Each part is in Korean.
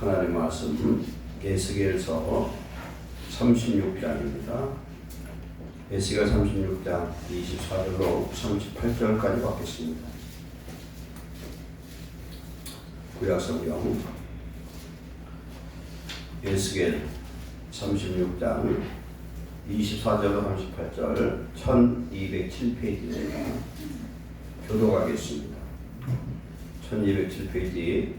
하나님 말씀 에스겔서 36장입니다. 에스겔 36장 24절로 38절까지 받겠습니다. 구약성경 에스겔 36장 24절로 38절 1207페이지입니다. 교독하겠습니다. 1207페이지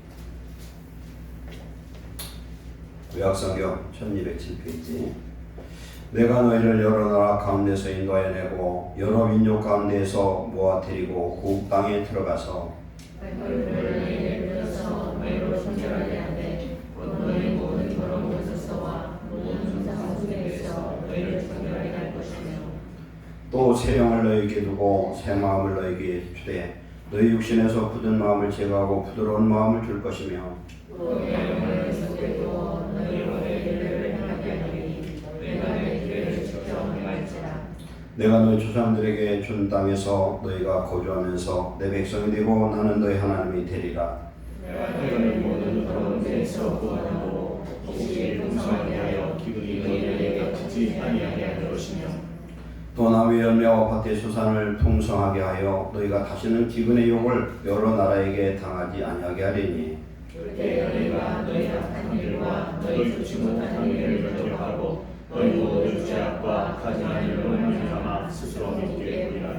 구약성경 1207페이지. 내가 너희를 여러 나라 가운데서 인도해내고 여러 민족 가운데서 모아들이고 그 땅에 들어가서 너희를 불러서 너희로 선결하게 하되 너희 모든 더러운 곳에서와 모든 상속에서 너희를 선결하게 할 것이며 또 새 영을 너희에게 두고 새 마음을 너희에게 주되 너희 육신에서 굳은 마음을 제거하고 부드러운 마음을 줄 것이며 또 내 영을 속에 두어 너희로 내 길을 행하게 하리니 내가 내 길을 지켜 행할지라. 내가 너희 조상들에게 준 땅에서 너희가 거주하면서 내 백성이 되고 나는 너희 하나님이 되리라. 내가 너희를 모든 더러운 데에서 구원하고 혹시 풍성하게 하여 기근이 너희에게 닥치지 아니하게 할 것이며 또 나무의 열매와 밭의 수산을 풍성하게 하여 너희가 다시는 기근의 욕을 여러 나라에게 당하지 아니하게 하리니 그때 너희가 너희 악한 일과 너희 좋지 못한 일을 결정하고 너희 모든 죄악과 가증한 일로 말미암아 스스로 믿게 되리라.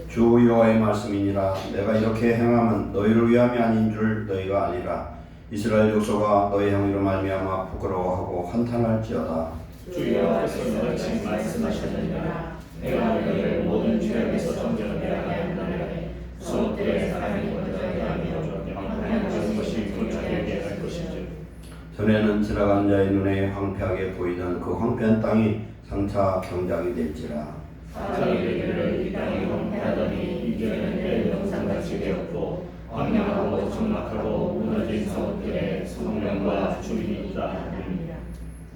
주 여호와의 말씀이니라. 내가 이렇게 행함은 너희를 위함이 아닌 줄 너희가 아니라 이스라엘 족속아 너희 행위로 말미암아 부끄러워하고 한탄할지어다. 주 여호와께서 이같이 말씀하셨느니라. 내가 너희를 모든 죄악에서 정결하게 하였느니라. 수업들의 사람이 먼저 하며 양하는 것이 도착하게 할 것인지. 전에는 지나가는 자의 눈에 황폐하게 보이던 그 황폐한 땅이 장차 경작이 될지라. 사람이 이르기를 이 땅이 황폐하더니 이제는 내 영상같이 되었고 황량하고 적막하고 무너진 성읍들에 성령과 주민이 있다 하느니라.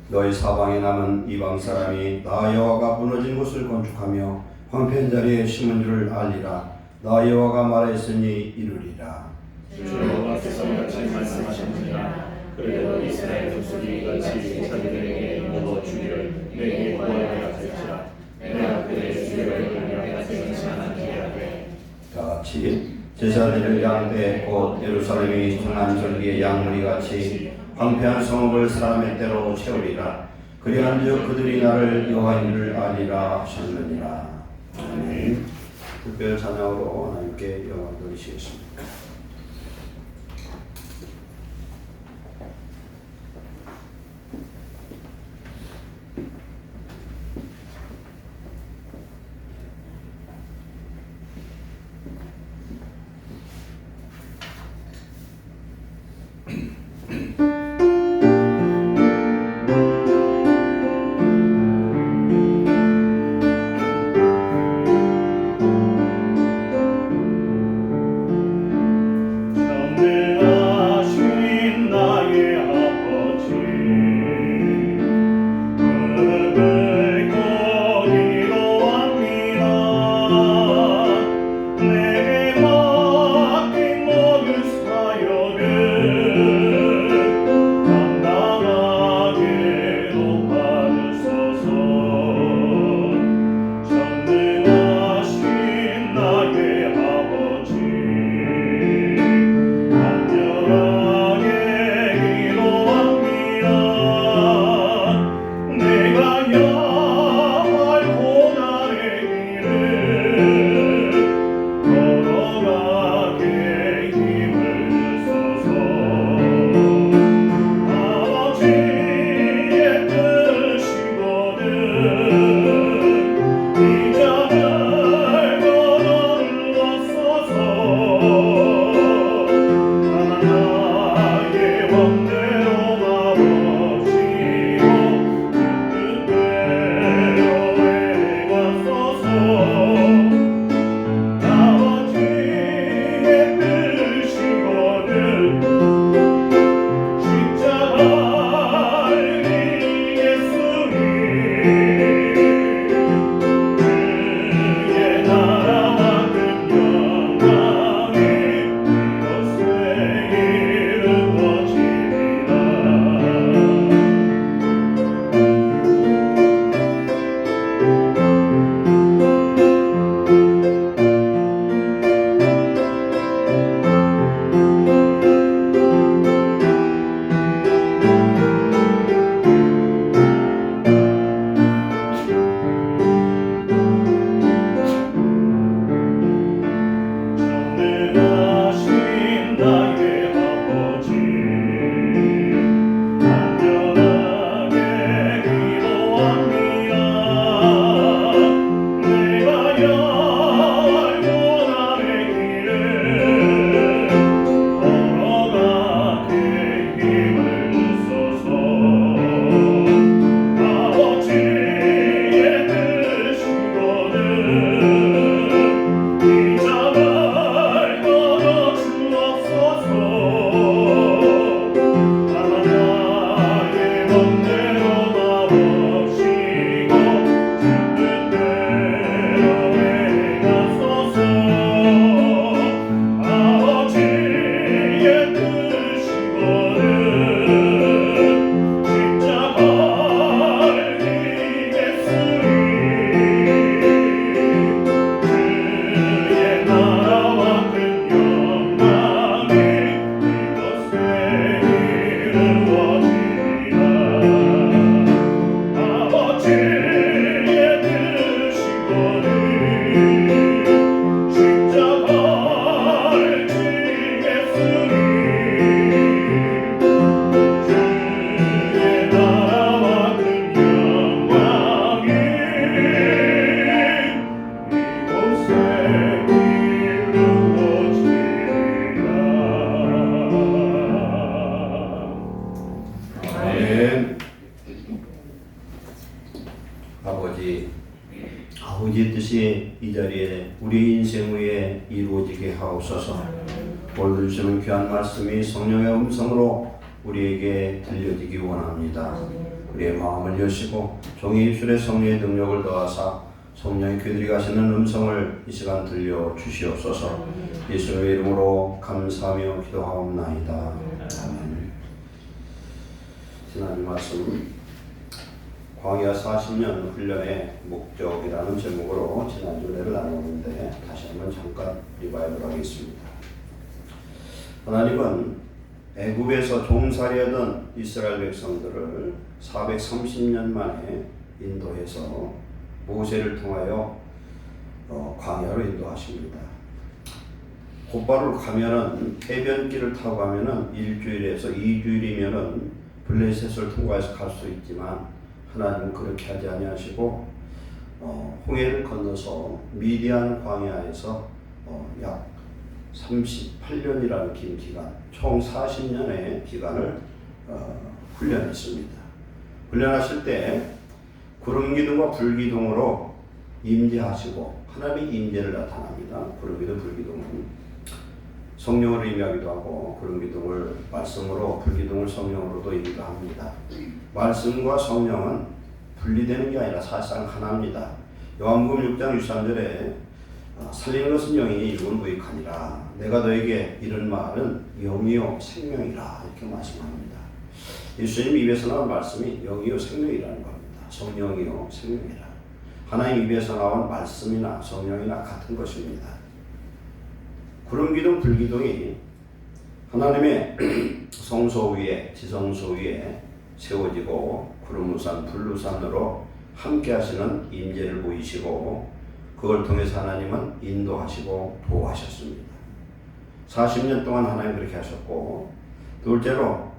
너희 사방에 남은 이방 사람이 나 여호와가 무너진 곳을 건축하며 황폐한 자리에 심은 줄 알리라. 나 여호와가 말했으니 이루리라. 주 여호와께서 이같이 말씀하셨느니라. 그래도 이스라엘 족속이 이같이 자기들에게 모두 주기를 내게 구하게 할지라. 내가 그의 주를 위하여 생치 않게 하되. 다 같이 제사드릴 양떼 곧 예루살렘이 정한 절기의 양무리 같이 황폐한 성읍을 사람의 때로 채우리라. 그리한즉 그들이 나를 여호와인 줄 알리라 하셨느니라. 아멘. 특별 찬양으로 하나님께 영광 돌리시겠습니다. 이 자리에 우리 인생 위에 이루어지게 하옵소서. 오늘 주시는 귀한 말씀이 성령의 음성으로 우리에게 들려지기 원합니다. 우리의 마음을 여시고 종이 입술에 성령의 능력을 더하사 성령의 귀들이 가시는 음성을 이 시간 들려 주시옵소서. 예수의 이름으로 감사하며 기도하옵나이다. 아멘. 지난 말씀 광야 40년 훈련의 목적이라는 제목으로 지난주 은혜를 나누었는데 다시 한번 잠깐 리바이벌 하겠습니다. 하나님은 애굽에서 종살이하던 이스라엘 백성들을 430년 만에 인도해서 모세를 통하여 광야로 인도하십니다. 곧바로 가면은 해변길을 타고 가면은 일주일에서 2주일이면은 블레셋을 통과해서 갈 수 있지만 하나님은 그렇게 하지 아니하시고 홍해를 건너서 미디안 광야에서 약 38년이라는 긴 기간, 총 40년의 기간을 훈련했습니다. 훈련하실 때 구름기둥과 불기둥으로 임재하시고 하나님의 임재를 나타납니다. 구름기둥, 불기둥은 성령을 의미하기도 하고 구름기둥을 말씀으로, 불기둥을 성령으로도 의미도 합니다. 말씀과 성령은 분리되는 게 아니라 사실상 하나입니다. 요한복음 6장 63절에 살리는 것은 영이니 육은 무익하니라. 내가 너에게 이런 말은 영이요 생명이라 이렇게 말씀합니다. 예수님 입에서 나온 말씀이 영이요 생명이라는 겁니다. 성령이요 생명이라. 하나님 입에서 나온 말씀이나 성령이나 같은 것입니다. 구름기둥, 불기둥이 하나님의 성소 위에, 지성소 위에 세워지고 구름우산, 불우산으로 함께 하시는 임재를 보이시고 그걸 통해서 하나님은 인도하시고 보호하셨습니다. 40년 동안 하나님 그렇게 하셨고 둘째로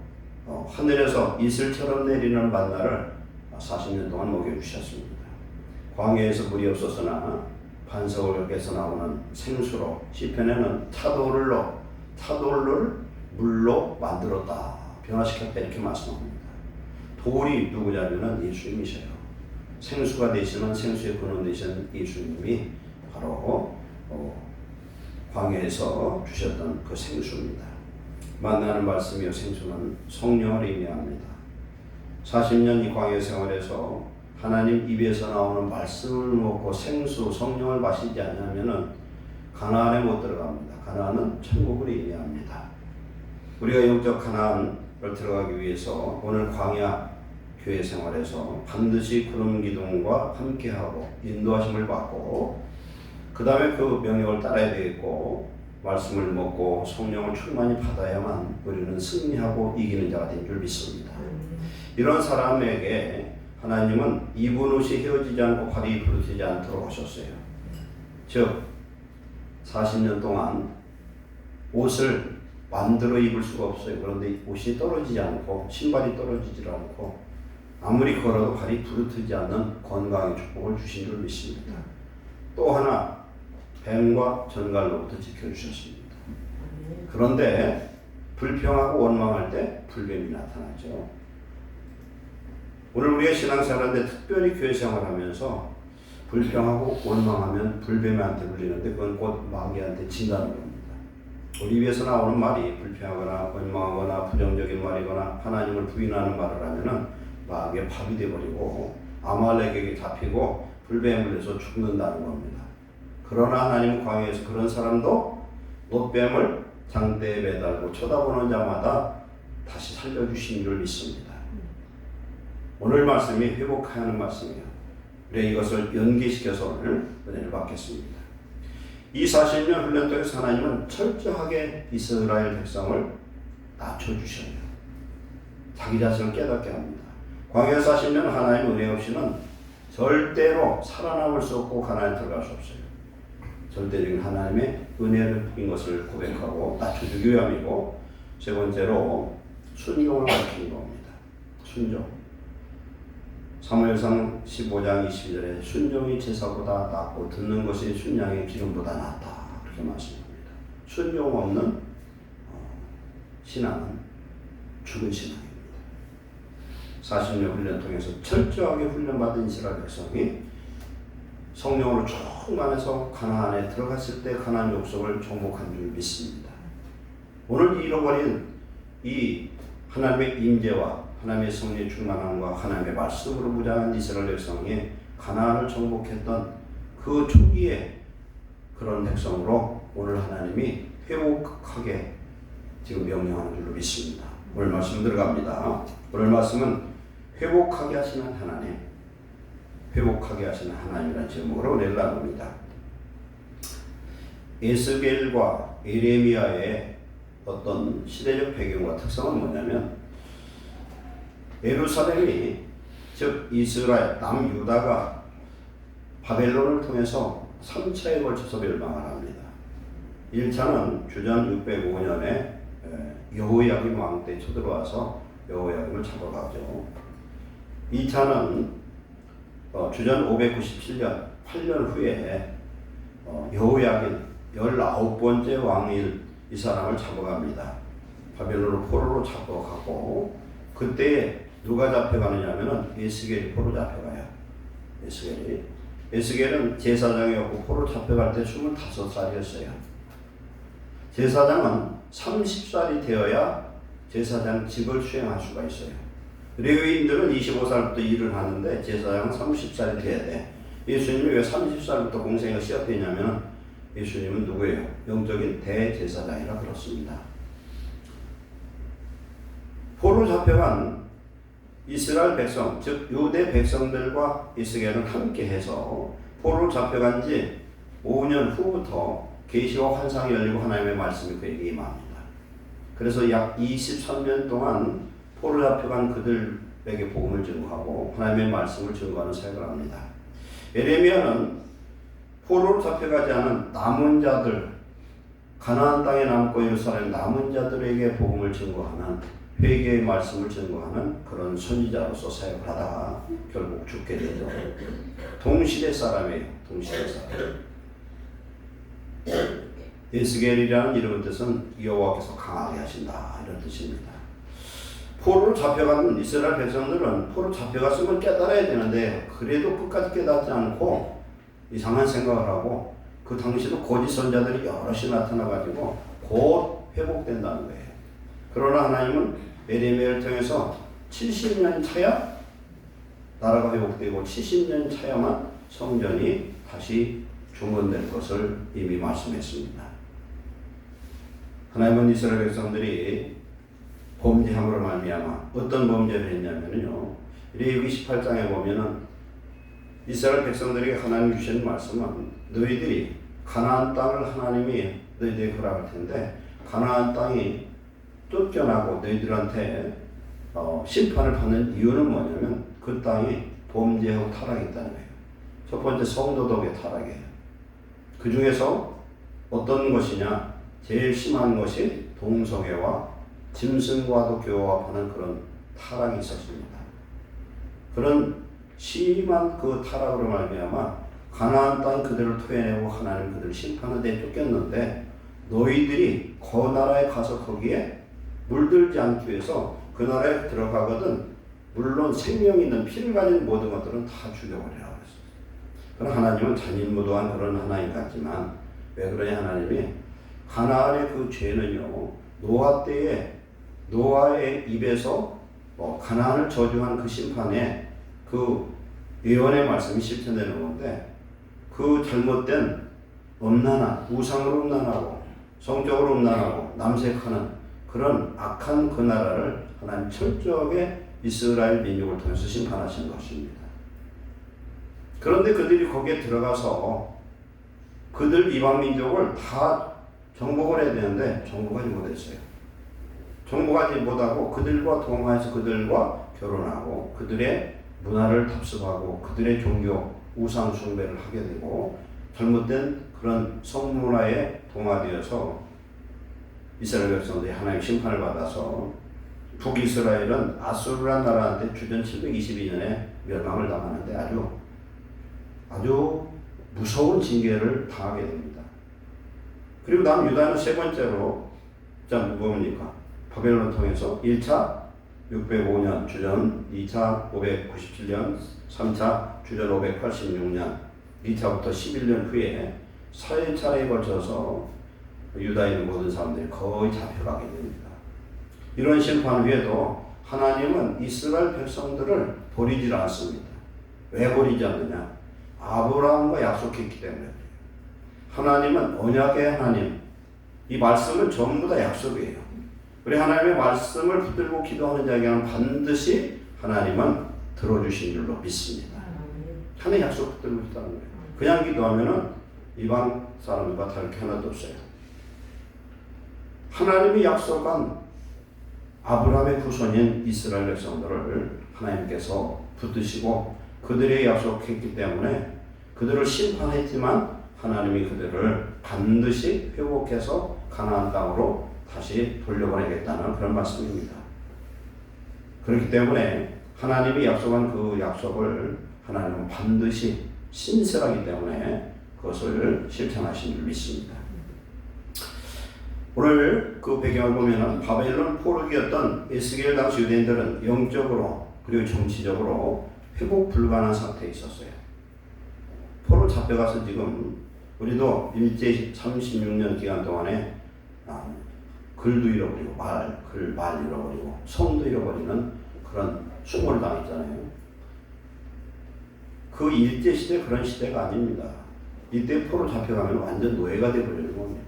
하늘에서 이슬처럼 내리는 만나를 40년 동안 먹여주셨습니다. 광야에서 물이 없었으나 반석에서 나오는 생수로 시편에는 타돌을 물로 만들었다, 변화시켰다 이렇게 말씀합니다. 돌이 누구냐면은 예수님이셔요. 생수가 되시는 생수의 근원 되시는 예수님이 바로 광야에서 주셨던 그 생수입니다. 만나는 말씀이요 생수는 성령을 의미합니다. 40년 이 광야 생활에서 하나님 입에서 나오는 말씀을 먹고 생수, 성령을 마시지 않으면은 가나안에 못 들어갑니다. 가나안은 천국을 의미합니다. 우리가 영적 가나안을 들어가기 위해서 오늘 광야 교회 생활에서 반드시 구름기둥과 함께하고 인도하심을 받고 그 다음에 그 명령을 따라야 되겠고 말씀을 먹고 성령을 충만히 받아야만 우리는 승리하고 이기는 자가 된 줄 믿습니다. 이런 사람에게 하나님은 입은 옷이 헤어지지 않고 발이 부러지지 않도록 하셨어요. 즉 40년 동안 옷을 만들어 입을 수가 없어요. 그런데 옷이 떨어지지 않고 신발이 떨어지지 않고 아무리 걸어도 발이 부르트지 않는 건강의 축복을 주신 줄 믿습니다. 또 하나 뱀과 전갈로부터 지켜주셨습니다. 그런데 불평하고 원망할 때 불뱀이 나타나죠. 오늘 우리가 신앙생활하는데 특별히 교회 생활하면서 불평하고 원망하면 불뱀한테 물리는데 그건 곧 마귀한테 진다는 겁니다. 우리 입에서 나오는 말이 불평하거나 원망하거나 부정적인 말이거나 하나님을 부인하는 말을 하면은 마귀의 밥이 되어버리고 아말렉에게 잡히고 불뱀에 물려서 죽는다는 겁니다. 그러나 하나님은 광야에서 그런 사람도 놋뱀을 장대에 매달고 쳐다보는 자마다 다시 살려주신 줄 믿습니다. 오늘 말씀이 회복하는 말씀이에요. 우리가 이것을 연기시켜서 오늘 은혜를 받겠습니다. 이 40년 훈련 통해서 하나님은 철저하게 이스라엘 백성을 낮춰주셔요. 자기 자신을 깨닫게 합니다. 광야 40년 하나님 은혜 없이는 절대로 살아남을 수 없고 가나안에 들어갈 수 없어요. 절대적인 하나님의 은혜를 부인 것을 고백하고 낮춰주기 위함이고 세 번째로 순종을 가르치는 겁니다. 순종. 사무엘상 15장 22절에 순종이 제사보다 낫고 듣는 것이 순양의 기름보다 낫다 그렇게 말씀합니다. 순종 없는 신앙은 죽은 신앙입니다. 40년 훈련 통해서 철저하게 훈련받은 이스라엘 백성이 성령으로 충만해서 가나안에 들어갔을 때 가나안 족속을 정복한 줄 믿습니다. 오늘 잃어버린 이 하나님의 임재와 하나님의 성령의 충만함과 하나님의 말씀으로 무장한 이스라엘 백성이 가나안을 정복했던 그 초기에 그런 백성으로 오늘 하나님이 회복하게 지금 명령하는 줄로 믿습니다. 오늘 말씀 들어갑니다. 오늘 말씀은 회복하게 하시는 하나님, 회복하게 하시는 하나님이라는 제목으로 은혜를 나눕니다. 에스겔과 예레미야의 어떤 시대적 배경과 특성은 뭐냐면, 예루살렘이 즉 이스라엘 남유다가 바벨론을 통해서 3차에 걸쳐서 멸망을 합니다. 1차는 주전 605년에 여호야김 왕 때 쳐들어와서 여호야김을 잡아가죠. 2차는 주전 597년 8년 후에 여호야김 19번째 왕일 이 사람을 잡아갑니다. 바벨론을 포로로 잡아가고, 그때 누가 잡혀가느냐면은 에스겔이 포로 잡혀가요. 에스겔은 제사장이었고 포로 잡혀갈 때 25살이었어요. 제사장은 30살이 되어야 제사장 직을 수행할 수가 있어요. 레위인들은 25살부터 일을 하는데 제사장은 30살이 돼야 돼. 예수님이 왜 30살부터 공생을 시작했냐면, 예수님은 누구예요? 영적인 대제사장이라 그렇습니다. 포로 잡혀간 이스라엘 백성, 즉 유대 백성들과 에스겔은 함께해서 포로 잡혀간 지 5년 후부터 계시와 환상이 열리고 하나님의 말씀이 그에게 임합니다. 그래서 약 23년 동안 포로 잡혀간 그들에게 복음을 증거하고 하나님의 말씀을 증거하는 사역을 합니다. 예레미야는 포로로 잡혀가지 않은 남은 자들, 가나안 땅에 남고 예루살렘 남은 자들에게 복음을 증거하는, 회개의 말씀을 증거하는 그런 선지자로서 사역을 하다가 결국 죽게 되죠. 동시대 사람이에요. 동시대 사람. 에스겔이라는 이름의 뜻은 여호와께서 강하게 하신다, 이런 뜻입니다. 포로로 잡혀가는 이스라엘 백성들은 포로 잡혀갔음을 깨달아야 되는데, 그래도 끝까지 깨닫지 않고 이상한 생각을 하고, 그 당시도 거짓 선자들이 여럿이 나타나가지고 곧 회복된다는 거예요. 그러나 하나님은 예레미야를 통해서 70년 차야 나라가 회복되고 70년 차야만 성전이 다시 중건될 것을 이미 말씀했습니다. 하나님은 이스라엘 백성들이 범죄함으로 말미암아 어떤 범죄를 했냐면요, 레위기 18장에 보면은 이스라엘 백성들에게 하나님 주신 말씀은, 너희들이 가나안 땅을 하나님이 너희들에게 허락할 텐데 가나안 땅이 쫓겨나고 너희들한테 심판을 받는 이유는 뭐냐면, 그 땅이 범죄하고 타락이 있다는 거예요. 첫 번째 성도덕의 타락이에요. 그 중에서 어떤 것이냐, 제일 심한 것이 동성애와 짐승과도 교합하는 그런 타락이 있었습니다. 그런 심한 그 타락으로 말미암아 가나안 땅 그들을 토해내고 하나님 그들을 심판하되 쫓겼는데, 너희들이 그 나라에 가서 거기에 물들지 않기 위해서 그 나라에 들어가거든 물론 생명 있는 피를 가진 모든 것들은 다 죽여버리라고 했어요. 그러나 하나님은 잔인무도한 그런 하나님 같지만, 왜 그러냐, 하나님이 가나안의 그 죄는요, 노아 때에 노아의 입에서 가나안을 저주한 그 심판에 그 예언의 말씀이 실천되는 건데, 그 잘못된 음란한, 우상으로 음란하고 성적으로 음란하고 남색하는 그런 악한 그 나라를 하나님 철저하게 이스라엘 민족을 통해서 심판하신 것입니다. 그런데 그들이 거기에 들어가서 그들 이방 민족을 다 정복을 해야 되는데 정복하지 못했어요. 정복하지 못하고 그들과 동화해서 그들과 결혼하고 그들의 문화를 답습하고 그들의 종교 우상 숭배를 하게 되고, 잘못된 그런 성문화에 동화되어서 이스라엘 백성들이 하나님의 심판을 받아서 북이스라엘은 아수르란 나라한테 주전 722년에 멸망을 당하는데 아주 무서운 징계를 당하게 됩니다. 그리고 남유다는 세 번째로 뭡니까? 바벨론을 통해서 1차 605년 주전, 2차 597년, 3차 주전 586년 2차부터 11년 후에 4차례에 걸쳐서 유다인 모든 사람들이 거의 잡혀가게 됩니다. 이런 심판 후에도 하나님은 이스라엘 백성들을 버리지 않습니다. 왜 버리지 않느냐? 아브라함과 약속했기 때문에. 하나님은 언약의 하나님. 이 말씀은 전부 다 약속이에요. 우리 하나님의 말씀을 붙들고 기도하는 자에게는 반드시 하나님은 들어주신 줄로 믿습니다. 하나님의 약속 붙들고 기도하는 거예요. 그냥 기도하면은 이방 사람과 다를 게 하나도 없어요. 하나님이 약속한 아브라함의 후손인 이스라엘 백성들을 하나님께서 붙드시고 그들의 약속했기 때문에 그들을 심판했지만 하나님이 그들을 반드시 회복해서 가나안 땅으로 다시 돌려보내겠다는 그런 말씀입니다. 그렇기 때문에 하나님이 약속한 그 약속을 하나님은 반드시 신실하기 때문에 그것을 실천하신 줄 믿습니다. 오늘 그 배경을 보면은 바벨론 포로기였던 에스겔 당시 유대인들은 영적으로 그리고 정치적으로 회복 불가능한 상태에 있었어요. 포로 잡혀가서 지금 우리도 일제 36년 기간 동안에 글도 잃어버리고 말 잃어버리고 성도 잃어버리는 그런 수모를 당했잖아요. 그 일제 시대 그런 시대가 아닙니다. 이때 포로 잡혀가면 완전 노예가 되어버리는 겁니다.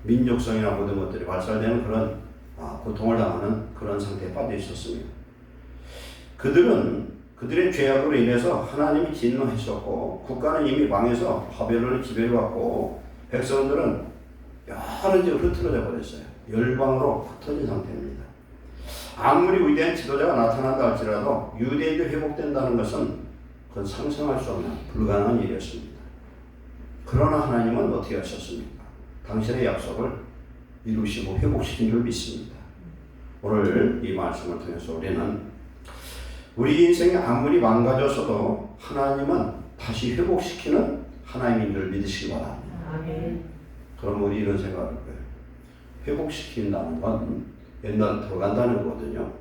민족성이나 모든 것들이 발달되는 그런 고통을 당하는 그런 상태에 빠져 있었습니다. 그들은 그들의 죄악으로 인해서 하나님이 진노하셨고 국가는 이미 망해서 바벨론의 지배를 받고 백성들은 여러 지역으로 흩어져 버렸어요. 열방으로 흩어진 상태입니다. 아무리 위대한 지도자가 나타난다 할지라도 유대인들이 회복된다는 것은 그건 상상할 수 없는 불가능한 일이었습니다. 그러나 하나님은 어떻게 하셨습니까? 당신의 약속을 이루시고 회복시킨 줄 믿습니다. 오늘 이 말씀을 통해서 우리는 우리 인생이 아무리 망가졌어도 하나님은 다시 회복시키는 하나님인 줄 믿으시기 바랍니다. 아멘. 그럼 우리 이런 생각을 해요. 회복시킨다는 건 옛날로 돌아간다는 거거든요.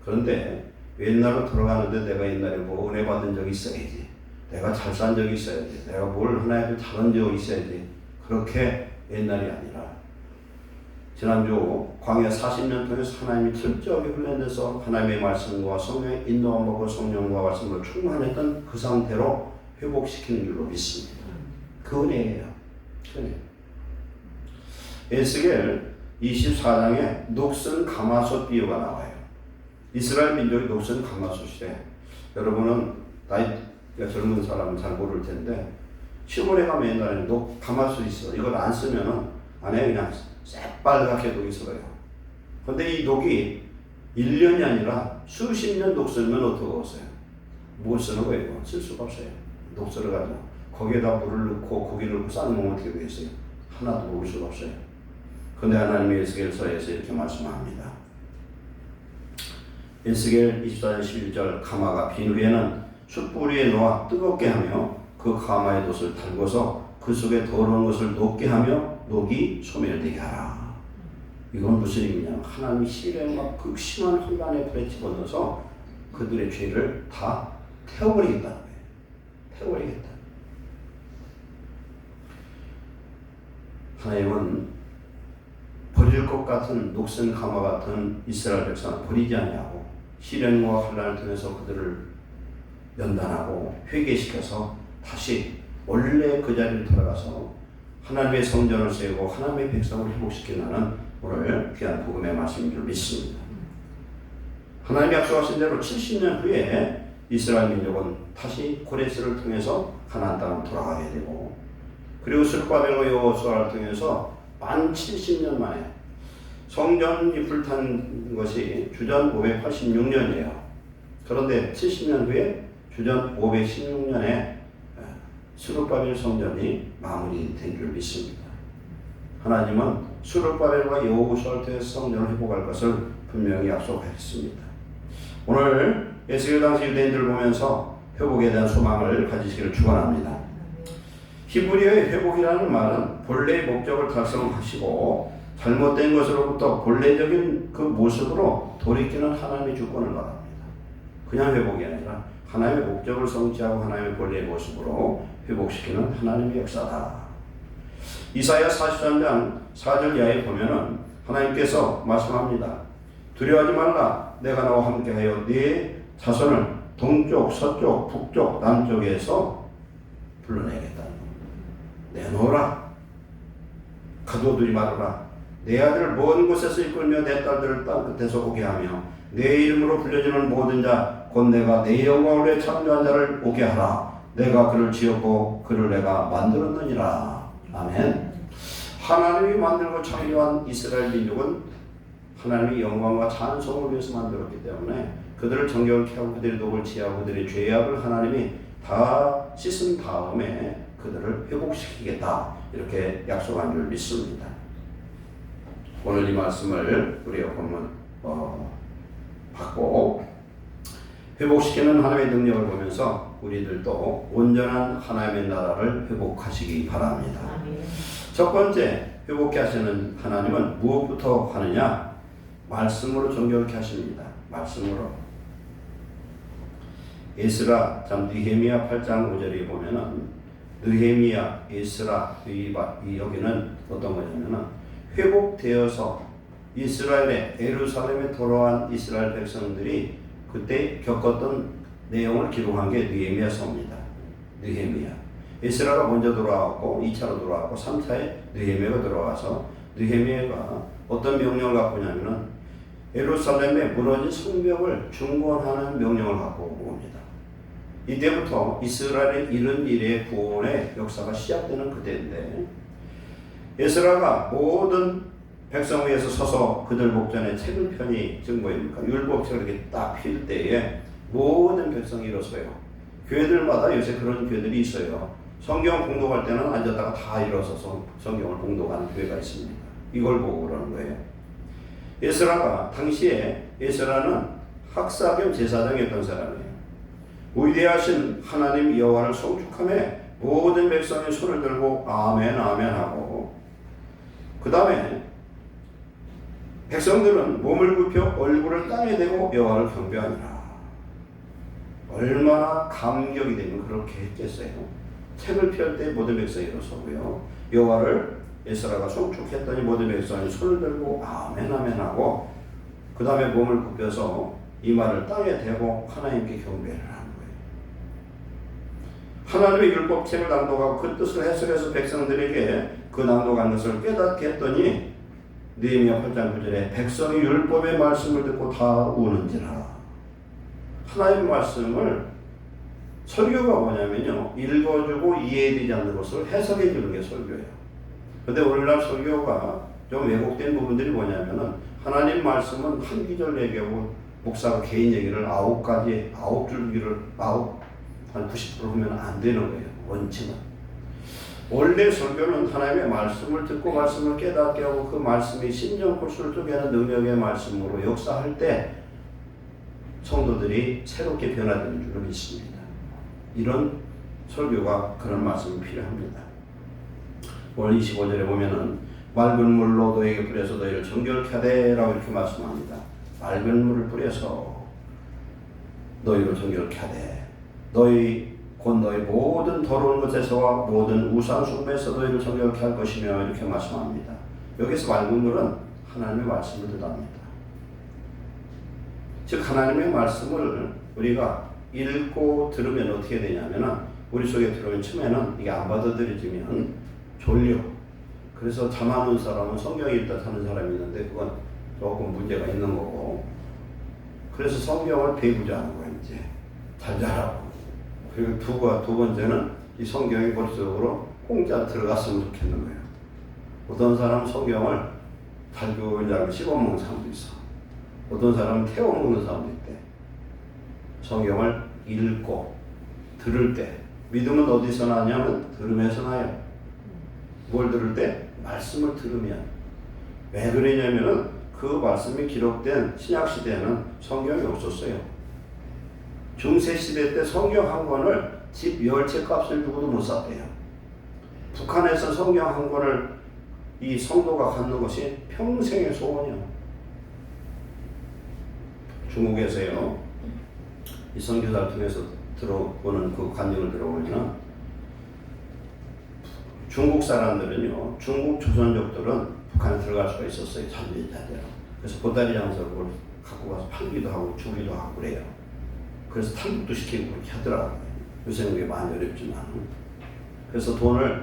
그런데 옛날로 돌아가는데 내가 옛날에 뭐 은혜 받은 적이 있어야지. 내가 잘 산 적이 있어야지. 내가 뭘 하나님을 잘한 적이 있어야지. 그렇게 옛날이 아니라 지난주 광야 40년 통해서 하나님이 철저하게 훈련돼서 하나님의 말씀과 성령의 인도함 받고 성령과 말씀으로 충만했던 그 상태로 회복시키는 줄로 믿습니다. 그 은혜예요. 그 은혜. 에스겔 24장에 녹슨 가마솥 비유가 나와요. 이스라엘 민족이 녹슨 가마솥이래. 여러분은 나이가 젊은 사람은 잘 모를 텐데 시골에 가면 옛날에는 가마솥이 있어. 이걸 안 쓰면은 안에 그냥 새빨갛게 녹이 슬어요. 근데 이 녹이 1년이 아니라 수십 년 녹 쓰면 어떡하겠어요? 못 쓰는 거예요. 쓸 수가 없어요. 녹 썰어가지고 거기에다 물을 넣고 고기를 넣고 삶으면 어떻게 되겠어요? 하나도 먹을 수가 없어요. 근데 하나님이 에스겔서에서 이렇게 말씀합니다. 에스겔 24장 11절 가마가 빈 후에는 숯불 위에 놓아 뜨겁게 하며 그 가마의 돛을 달궈서 그 속에 더러운 것을 녹게 하며 녹이 소멸되게 하라. 이건 무슨 의미냐면 하나님이 시련과 극심한 혼란의 불에 집어넣어서 그들의 죄를 다 태워버리겠다는 거예요. 태워버리겠다. 하나님은 버릴 것 같은 녹슨 가마 같은 이스라엘 백성을 버리지 아니하고 시련과 혼란을 통해서 그들을 연단하고 회개시켜서 다시 원래 그 자리를 돌아가서 하나님의 성전을 세우고 하나님의 백성을 회복시키는 오늘 귀한 복음의 말씀인 줄 믿습니다. 하나님이 약속하신 대로 70년 후에 이스라엘 민족은 다시 고레스를 통해서 가나안 땅으로 돌아가게 되고 그리고 스룹바벨과 여호수아를 통해서 만 70년 만에 성전이 불탄 것이 주전 586년이에요. 그런데 70년 후에 주전 516년에 스룹바벨 성전이 마무리된 줄 믿습니다. 하나님은 스룹바벨과 여호수아를 통해서 성전을 회복할 것을 분명히 약속했습니다. 오늘 에스겔 당시 유대인들을 보면서 회복에 대한 소망을 가지시기를 축원합니다. 히브리어의 회복이라는 말은 본래의 목적을 달성하시고 잘못된 것으로부터 본래적인 그 모습으로 돌이키는 하나님의 주권을 말합니다. 그냥 회복이 아니라 하나님의 목적을 성취하고 하나님의 본래의 모습으로 회복시키는 하나님의 역사다. 이사야 43장 4절 이하에 보면은 하나님께서 말씀합니다. 두려워하지 말라. 내가 너와 함께하여 네 자손을 동쪽, 서쪽, 북쪽, 남쪽에서 불러내겠다. 내놓으라. 가둬두지 말아라. 내 아들을 먼 곳에서 이끌며 내 딸들을 땅 끝에서 오게 하며 내 이름으로 불려지는 모든 자 곧 내가 내 영광을 위해 창조한 자를 오게 하라. 내가 그를 지었고 그를 내가 만들었느니라. 아멘. 하나님이 만들고 창조한 이스라엘 민족은 하나님의 영광과 찬송을 위해서 만들었기 때문에 그들을 정결케 하고 그들의 독을 치하고 그들의 죄악을 하나님이 다 씻은 다음에 그들을 회복시키겠다. 이렇게 약속한 줄 믿습니다. 오늘 이 말씀을 우리가 보면 받고 회복시키는 하나님의 능력을 보면서 우리들도 온전한 하나님의 나라를 회복하시기 바랍니다. 첫 번째 회복케 하시는 하나님은 무엇부터 하느냐? 말씀으로 정결케 하십니다. 말씀으로. 에스라 느헤미야 8장 5절에 보면은 느헤미야, 에스라, 여기는 어떤 거냐면은 회복되어서 이스라엘의 예루살렘에 돌아온 이스라엘 백성들이 그때 겪었던 내용을 기록한 게 느헤미야서입니다. 느헤미야. 에스라가 먼저 돌아왔고 2차로 돌아왔고 3차에 느헤미야가 돌아와서 느헤미야가 어떤 명령을 갖고 오냐면은 예루살렘에 무너진 성벽을 중건하는 명령을 갖고 옵니다. 이때부터 이스라엘의 이른 일의 구원의 역사가 시작되는 그때인데 에스라가 모든 백성 위에서 서서 그들 목전에 책을 펴니 즉 뭐입니까? 율법책을 이렇게 딱 필 때에 모든 백성이 일어서요. 교회들마다 요새 그런 교회들이 있어요. 성경 공독할 때는 앉았다가 다 일어서서 성경을 공독하는 교회가 있습니다. 이걸 보고 그러는 거예요. 에스라가 당시에 에스라는 학사 겸 제사장이었던 사람이에요. 위대하신 하나님 여호와를 송축하며 모든 백성이 손을 들고 아멘 아멘 하고 그 다음에 백성들은 몸을 굽혀 얼굴을 땅에 대고 여호와를 경배하니라. 얼마나 감격이 되면 그렇게 했겠어요. 책을 펼 때 모든 백성이 일어서고요. 여호와를 에스라가 송축했더니 모든 백성이 손을 들고 아멘 아멘 하고 그 다음에 몸을 굽혀서 이마를 땅에 대고 하나님께 경배를 하는 거예요. 하나님의 율법책을 낭독하고 그 뜻을 해석해서 백성들에게 그 낭독한 것을 깨닫게 했더니 느헤미야 8장 9절에 백성이 율법의 말씀을 듣고 다 우는지라. 하나님의 말씀을 설교가 뭐냐면요, 읽어주고 이해되지 않는 것을 해석해 주는 게 설교예요. 근데 오늘날 설교가 좀 왜곡된 부분들이 뭐냐면은 하나님 말씀은 한 기절 얘기하고 목사가 개인 얘기를 9줄기를 한 90% 하면 안 되는 거예요. 원칙은. 원래 설교는 하나님의 말씀을 듣고 말씀을 깨닫게 하고 그 말씀이 심정골수를 쪼개는 능력의 말씀으로 역사할 때 성도들이 새롭게 변화되는 줄로 믿습니다. 이런 설교가 그런 말씀이 필요합니다. 오늘 25절에 보면은 맑은 물로 너에게 뿌려서 너희를 정결케 하되 라고 이렇게 말씀합니다. 맑은 물을 뿌려서 너희를 정결케 하되 곧 너희 모든 더러운 것에서와 모든 우상 숭배에서 너희를 정결케 할 것이며 이렇게 말씀합니다. 여기서 맑은 물은 하나님의 말씀을 뜻합니다. 즉 하나님의 말씀을 우리가 읽고 들으면 어떻게 되냐면 우리 속에 들어오면 처음에는 이게 안 받아들여지면 졸려. 그래서 잠 안 오는 사람은 성경 읽다 자는 사람이 있는데 그건 조금 문제가 있는 거고, 그래서 성경을 배우자는 거예요. 이제 잘 자라고. 그리고 두 번째는 이 성경이 머릿속으로 공짜 들어갔으면 좋겠는 거예요. 어떤 사람은 성경을 잘 배우려고 씹어먹는 사람도 있어. 어떤 사람은 태워먹는 사람도 있대. 성경을 읽고 들을 때, 믿음은 어디서 나냐면 들음에서 나요. 뭘 들을 때? 말씀을 들으면. 왜 그러냐면은 그 말씀이 기록된 신약시대에는 성경이 없었어요. 중세시대 때 성경 한 권을 집 10채 값을 주고도 못 샀대요. 북한에서 성경 한 권을 이 성도가 갖는 것이 평생의 소원이요. 중국에서요, 이 선교사를 통해서 들어보는 그 관용을 들어보면 중국 사람들은요, 중국 조선족들은 북한에 들어갈 수가 있었어요. 자주자대로. 그래서 보따리 장석을 갖고 가서 팔기도 하고 주기도 하고 그래요. 그래서 탈북도 시키고 그렇게 하더라고요. 요새는 그게 많이 어렵지만. 그래서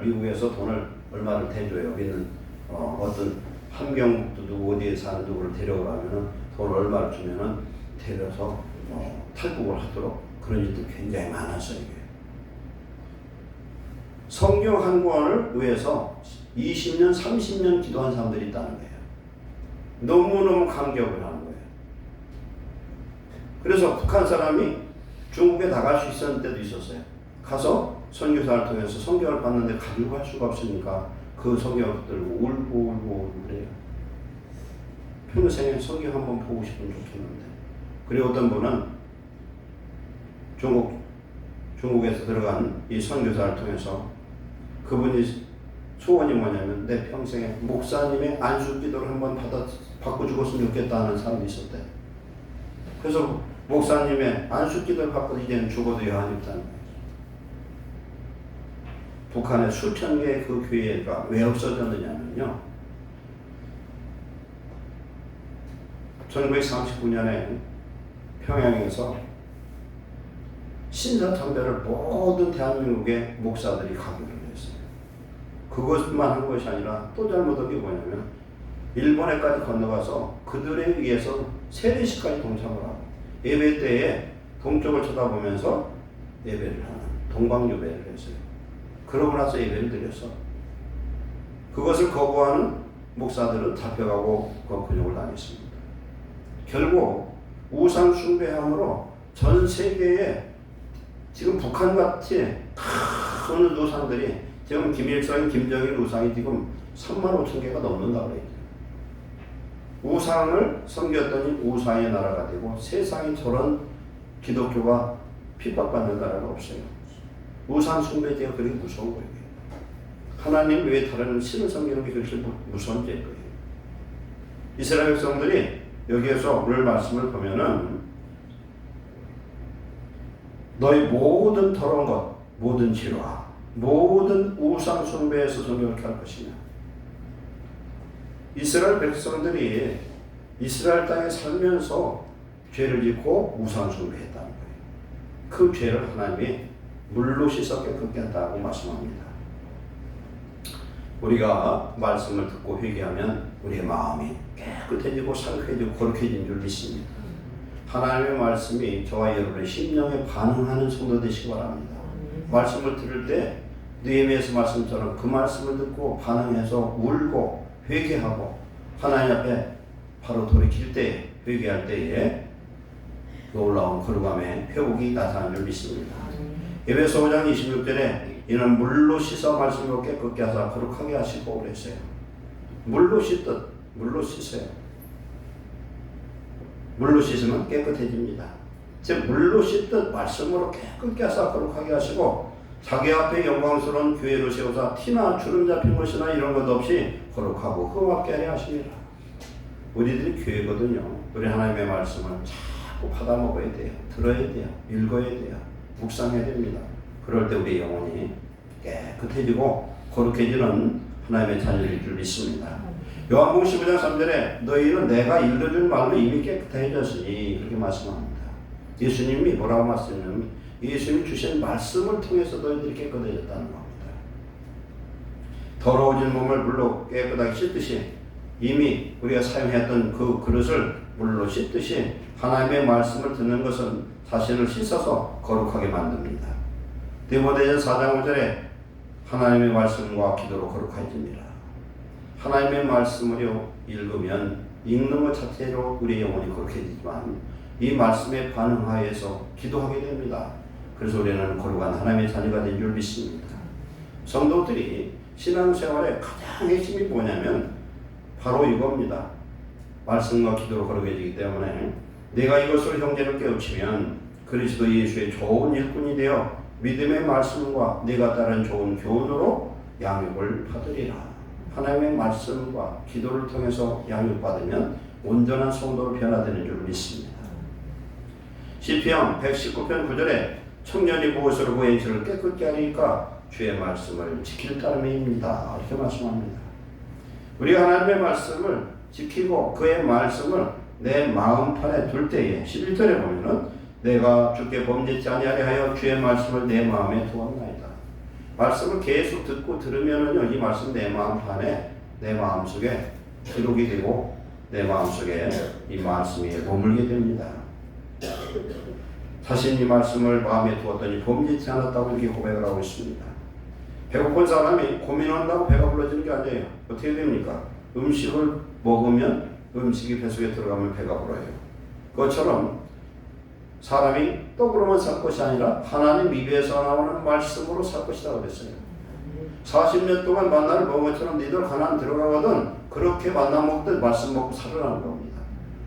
미국에서 돈을 얼마를 대줘요. 여기는 어떤 함경북도 누구 어디에 사는 누구를 데려오라면은 돈 얼마를 주면은 데려서 탈북을 하도록 그런 일도 굉장히 많았어요. 이게. 성경 한 권을 위해서 20년, 30년 기도한 사람들이 있다는 거예요. 너무너무 감격을 하는 거예요. 그래서 북한 사람이 중국에 나갈 수 있었는 때도 있었어요. 가서 선교사를 통해서 성경을 봤는데 가지고 갈 수가 없으니까 그 성경을 들고 울고 그래요. 평생에 성경 한번 보고 싶으면 좋겠는데. 그리고 어떤 분은 중국에서 들어간 이 선교사를 통해서 그분이 소원이 뭐냐면 내 평생에 목사님의 안수 기도를 한번 받고 죽었으면 좋겠다는 사람이 있었대요. 그래서 목사님의 안수 기도를 받고 이제는 죽어도 여한이 없다는 거예요. 북한의 수천 개의 그 교회가 왜 없어졌느냐면요. 1939년에 평양에서 신사참배를 모든 대한민국의 목사들이 가기로 했어요. 그것만 한 것이 아니라 또 잘못한 게 뭐냐면 일본에까지 건너가서 그들에 의해서 세례식까지 동참을 하고 예배 때에 동쪽을 쳐다보면서 예배를 하는 동방예배를 했어요. 그러고 나서 예배를 드렸어. 그것을 거부하는 목사들은 잡혀가고 근육을 당했습니다. 결국 우상 숭배함으로 전 세계에 지금 북한같이 큰 우상들이 지금 김일성, 김정일 우상이 지금 3만 5천 개가 넘는다고 그래요. 우상을 섬겼더니 우상의 나라가 되고 세상에 저런 기독교가 핍박받는 나라가 없어요. 우상 숭배죄가 그렇게 무서운 거예요. 하나님 외에 다른 신을 섬기는 게 그렇게 무서운 죄인 거예요. 이스라엘 백성들이 여기에서 오늘 말씀을 보면은 너희 모든 더러운 것, 모든 질화, 모든 우상 숭배에서 정결케 할 것이냐. 이스라엘 백성들이 이스라엘 땅에 살면서 죄를 짓고 우상 숭배했다는 거예요. 그 죄를 하나님이 물로 씻어 깨끗게 한다고 말씀합니다. 우리가 말씀을 듣고 회개하면 우리의 마음이 깨끗해지고 상쾌해지고 거룩해진 줄 믿습니다. 하나님의 말씀이 저와 여러분의 심령에 반응하는 성도 되시기 바랍니다. 말씀을 들을 때 느헤미야서 말씀처럼 그 말씀을 듣고 반응해서 울고 회개하고 하나님 앞에 바로 돌이킬 때 회개할 때에 놀라운 거룩함의 회복이 나타나는 줄 믿습니다. 에베소 5장 26절에 이는 물로 씻어 말씀으로 깨끗게 하사 거룩하게 하시고 그랬어요. 물로 씻듯 물로 씻어요. 물로 씻으면 깨끗해집니다. 즉 물로 씻듯 말씀으로 깨끗게 하사 거룩하게 하시고 자기 앞에 영광스러운 교회로 세우사 티나 주름 잡힌 것이나 이런 것 없이 거룩하고 흠없게 하려 하십니다. 우리들이 교회거든요. 우리 하나님의 말씀을 자꾸 받아먹어야 돼요. 들어야 돼요. 읽어야 돼요. 묵상해야 됩니다. 그럴 때 우리 영혼이 깨끗해지고 거룩해지는 하나님의 자녀일 줄 믿습니다. 요한복음 15장 3절에 너희는 내가 읽어준 말로 이미 깨끗해졌으니 그렇게 말씀합니다. 예수님이 뭐라고 말씀하냐면 예수님이 주신 말씀을 통해서 너희들이 깨끗해졌다는 겁니다. 더러워진 몸을 물로 깨끗하게 씻듯이 이미 우리가 사용했던 그 그릇을 물로 씻듯이 하나님의 말씀을 듣는 것은 자신을 씻어서 거룩하게 만듭니다. 디모데전 4장 5절에 하나님의 말씀과 기도로 거룩해집니다. 하나님의 말씀을 읽으면 읽는 것 자체로 우리의 영혼이 거룩해지지만 이 말씀에 반응하여서 기도하게 됩니다. 그래서 우리는 거룩한 하나님의 자녀가 된 줄 믿습니다. 성도들이 신앙생활의 가장 핵심이 뭐냐면 바로 이겁니다. 말씀과 기도로 거룩해지기 때문에 내가 이것을 형제를 깨우치면 그리스도 예수의 좋은 일꾼이 되어 믿음의 말씀과 내가 따른 좋은 교훈으로 양육을 받으리라. 하나님의 말씀과 기도를 통해서 양육받으면 온전한 성도로 변화되는 줄 믿습니다. 시편 119편 9절에 청년이 무엇으로 그 행실을 깨끗게 하리까 주의 말씀을 지킬 따름입니다. 이렇게 말씀합니다. 우리가 하나님의 말씀을 지키고 그의 말씀을 내 마음판에 둘 때에 11절에 보면은 내가 주께 범죄치 아니하려 하여 주의 말씀을 내 마음에 두었나이다. 말씀을 계속 듣고 들으면은요, 이 말씀 내 마음판에 내 마음속에 기록이 되고 내 마음속에 이 말씀이 머물게 됩니다. 자신 이 말씀을 마음에 두었더니 범죄치 않았다고 이렇게 고백을 하고 있습니다. 배고픈 사람이 고민한다고 배가 불러지는 게 아니에요. 어떻게 됩니까? 음식을 먹으면 음식이 뱃속에 들어가면 배가 불어요. 그것처럼 사람이 떡으로만 살 것이 아니라 하나님 입에서 나오는 말씀으로 살 것이다 그랬어요. 40년 동안 만나를 먹은 것처럼 니들 가나안 들어가거든 그렇게 만나 먹듯 말씀 먹고 살으라는 겁니다.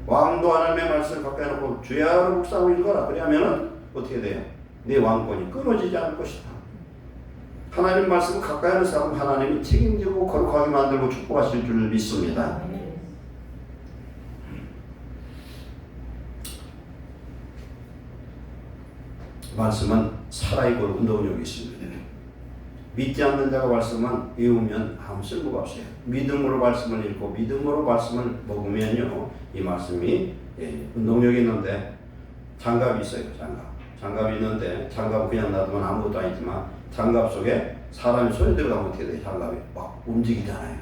왕도 하나님의 말씀을 가까이 놓고 주야로 묵상하고 읽어라. 그러면은 어떻게 돼요? 네 왕권이 끊어지지 않을 것이다. 하나님 말씀을 가까이 하는 사람은 하나님이 책임지고 거룩하게 만들고 축복하실 줄 믿습니다. 말씀은 살아있고 운동력이 있습니다. 믿지 않는 자가 말씀만 외우면 아무 쓸모가 없어요. 믿음으로 말씀을 읽고 믿음으로 말씀을 먹으면요, 이 말씀이 운동력이 있는데 장갑이 있어요. 장갑이 있는데 장갑은 그냥 놔두면 아무것도 아니지만 장갑 속에 사람이 손이 들어가면 어떻게 돼요? 장갑이 막 움직이잖아요.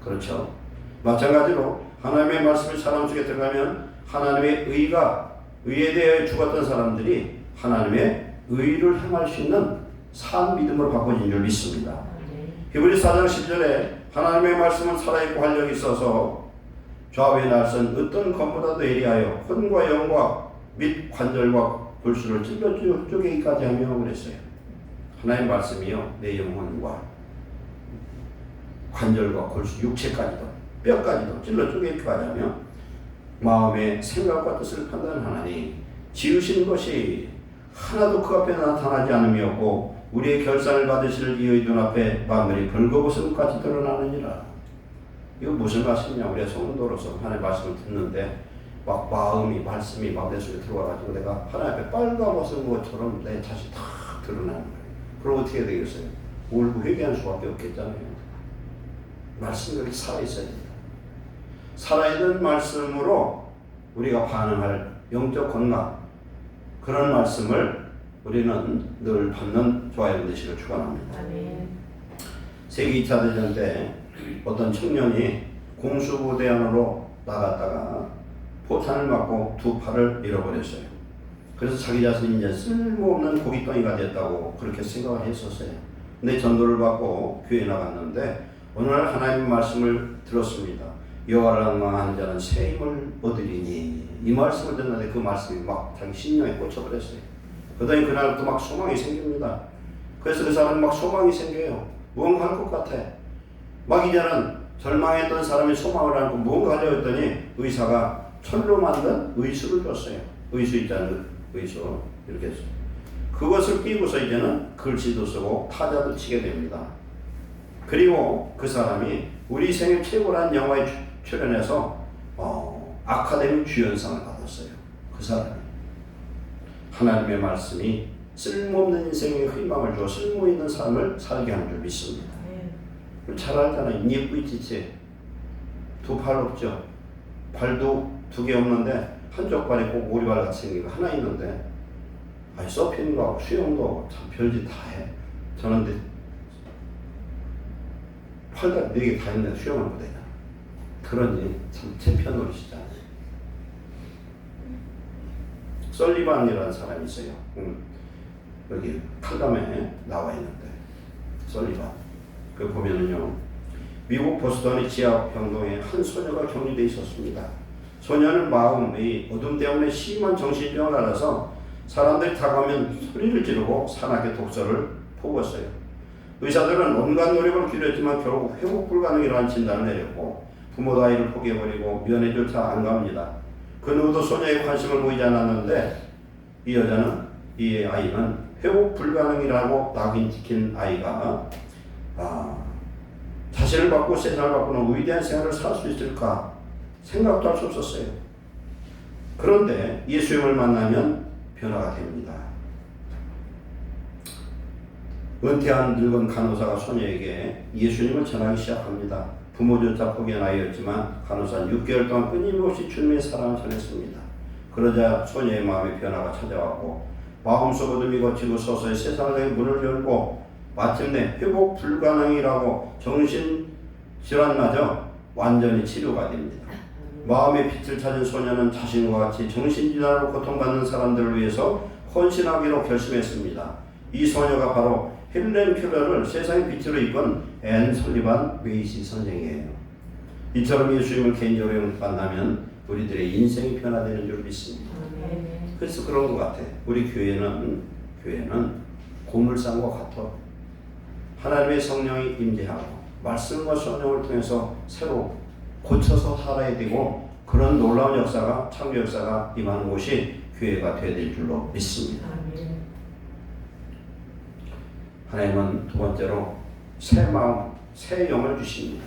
그렇죠? 마찬가지로 하나님의 말씀이 사람 속에 들어가면 하나님의 의에 대해 죽었던 사람들이 하나님의 의를 행할 수 있는 산 믿음으로 바꿔진 줄 믿습니다. 히브리서 4장 10절에 하나님의 말씀은 살아있고 활력이 있어서 좌우의 날선 어떤 검보다도 예리하여 혼과 영과 및 관절과 골수를 찔러 쪼개기까지 하며 그랬어요. 하나님의 말씀이요, 내 영혼과 관절과 골수, 육체까지도 뼈까지도 찔러 쪼개기까지 하며 마음의 생각과 뜻을 판단하나니 지으신 것이 하나도 그 앞에 나타나지 않음이었고 우리의 결산을 받으실 이의 눈앞에 만물이 벌거벗음까지 드러나느니라. 이거 무슨 말씀이냐? 우리가 성도로서 하나님의 말씀을 듣는데 막 말씀이 마음속에 들어와가지고 내가 하나님 앞에 빨가벗은 것처럼 내 자신이 다 드러나는 거예요. 그럼 어떻게 되겠어요? 울고 회개하는 수밖에 없겠잖아요. 말씀이 이렇게 살아있어야 됩니다. 살아있는 말씀으로 우리가 반응할 영적 건강, 그런 말씀을 우리는 늘 받는 저와 여러분 되시길 축원합니다. 세계 2차 대전 때 어떤 청년이 공수부대 안으로 나갔다가 포탄을 맞고 두 팔을 잃어버렸어요. 그래서 자기 자신이 이제 쓸모없는 고깃덩이가 됐다고 그렇게 생각을 했었어요. 근데 전도를 받고 교회에 나갔는데 어느 날 하나님의 말씀을 들었습니다. 여호와를 앙망하는 자는 새 힘을 얻으리니, 이 말씀을 듣는데 그 말씀이 막 자기 심령에 꽂혀버렸어요. 그러더니 그날부터 막 소망이 생깁니다. 그래서 그 사람은 막 소망이 생겨요. 무언가 할 것 같아. 막 이제는 절망했던 사람이 소망을 안고 무언가 하려고 했더니 의사가 철로 만든 의수를 줬어요. 의수 있잖아요. 의수. 이렇게 했어요. 그것을 끼고서 이제는 글씨도 쓰고 타자도 치게 됩니다. 그리고 그 사람이 우리 생애 최고라는 영화에 출연해서 아카데미 주연상을 받았어요. 그 사람이. 하나님의 말씀이 쓸모없는 인생에 희망을 주어 쓸모있는 삶을 살게 하는 줄 믿습니다. 잘 알잖아요. 니꾸이치치 두 팔 없죠. 발도 두 개 없는데 한쪽 발이 꼭 오리발 같이 생긴 거 하나 있는데, 서핑도 하고 수영도 하고 참 별짓 다 해. 저는 팔다리 4개 다 있는데 수영을 못해요. 그러니 참 챔피언 노릇이잖아요. 설리반이라는 사람이 있어요. 여기 칼담에 나와 있는데, 설리반. 그 보면은요, 미국 보스턴의 지하 병동에 한 소녀가 격리되어 있었습니다. 소녀는 마음의 어둠 때문에 심한 정신병을 앓아서 사람들이 다가오면 소리를 지르고 사납게 독서를 퍼부었어요. 의사들은 온갖 노력을 기울였지만 결국 회복 불가능이라는 진단을 내렸고 부모도 아이를 포기해버리고 면회조차 안 갑니다. 그 누구도 소녀에 관심을 보이지 않았는데 이 아이는 회복 불가능이라고 낙인 찍힌 아이가 자신을 바꾸고 세상을 바꾸는 위대한 생활을 살 수 있을까 생각도 할 수 없었어요. 그 그런데 예수님을 만나면 변화가 됩니다. 은퇴한 늙은 간호사가 소녀에게 예수님을 전하기 시작합니다. 부모조차 포기한 아이였지만 간호사는 6개월 동안 끊임없이 주님의 사랑을 전했습니다. 그러자 소녀의 마음에 변화가 찾아왔고 마음속 어둠이 거치고 서서히 세상의 문을 열고 마침내 회복 불가능이라고 정신질환마저 완전히 치료가 됩니다. 마음의 빛을 찾은 소녀는 자신과 같이 정신질환으로 고통받는 사람들을 위해서 헌신하기로 결심했습니다. 이 소녀가 바로 헬렌 켈러를 세상의 빛으로 이끈 앤 설리반 웨이시 선생이에요. 이처럼 예수님을 개인적으로 만나면 우리들의 인생이 변화되는 줄 믿습니다. 그래서 그런 것 같아. 우리 교회는 고물상과 같아. 하나님의 성령이 임재하고 말씀과 성령을 통해서 새로 고쳐서 살아야 되고 그런 놀라운 역사가 창조 역사가 임하는 곳이 교회가 되어야 될 줄로 믿습니다. 하나님은 두 번째로 새 마음, 새 영을 주십니다.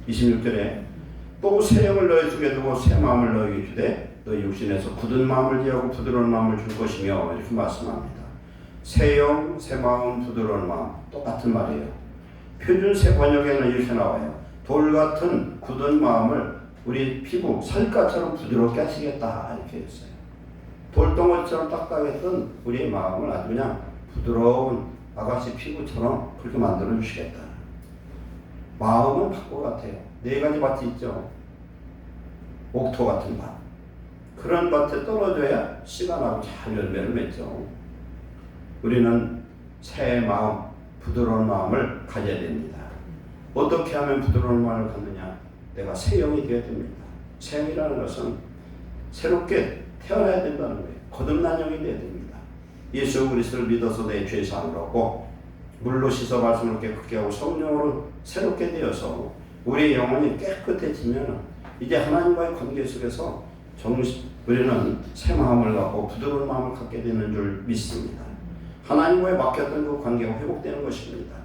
26절에 또 새 영을 너희 속에 두고 새 마음을 너희에게 주되 너희 육신에서 굳은 마음을 제하고 부드러운 마음을 줄 것이며 이렇게 말씀합니다. 새 영, 새 마음, 부드러운 마음 똑같은 말이에요. 표준 새 번역에는 이렇게 나와요. 돌 같은 굳은 마음을 우리 피부, 살갗처럼 부드럽게 하시겠다 이렇게 했어요. 돌덩어리처럼 딱딱했던 우리의 마음을 아주 그냥 부드러운 아가씨 피부처럼 그렇게 만들어 주시겠다. 마음은 밭과 같아요. 네 가지 밭이 있죠. 옥토 같은 밭. 그런 밭에 떨어져야 씨가 나고 잘 열매를 맺죠. 우리는 새 마음, 부드러운 마음을 가져야 됩니다. 어떻게 하면 부드러운 마음을 갖느냐? 내가 새 영이 되어야 됩니다. 새 영이라는 것은 새롭게 태어나야 된다는 거예요. 거듭난 영이 되어야 됩니다. 예수 그리스도를 믿어서 내 죄 사함을 얻고 물로 씻어 말씀을 깨끗게 하고 성령으로 새롭게 되어서 우리의 영혼이 깨끗해지면 이제 하나님과의 관계 속에서 우리는 새 마음을 갖고 부드러운 마음을 갖게 되는 줄 믿습니다. 하나님과의 막혔던 그 관계가 회복되는 것입니다.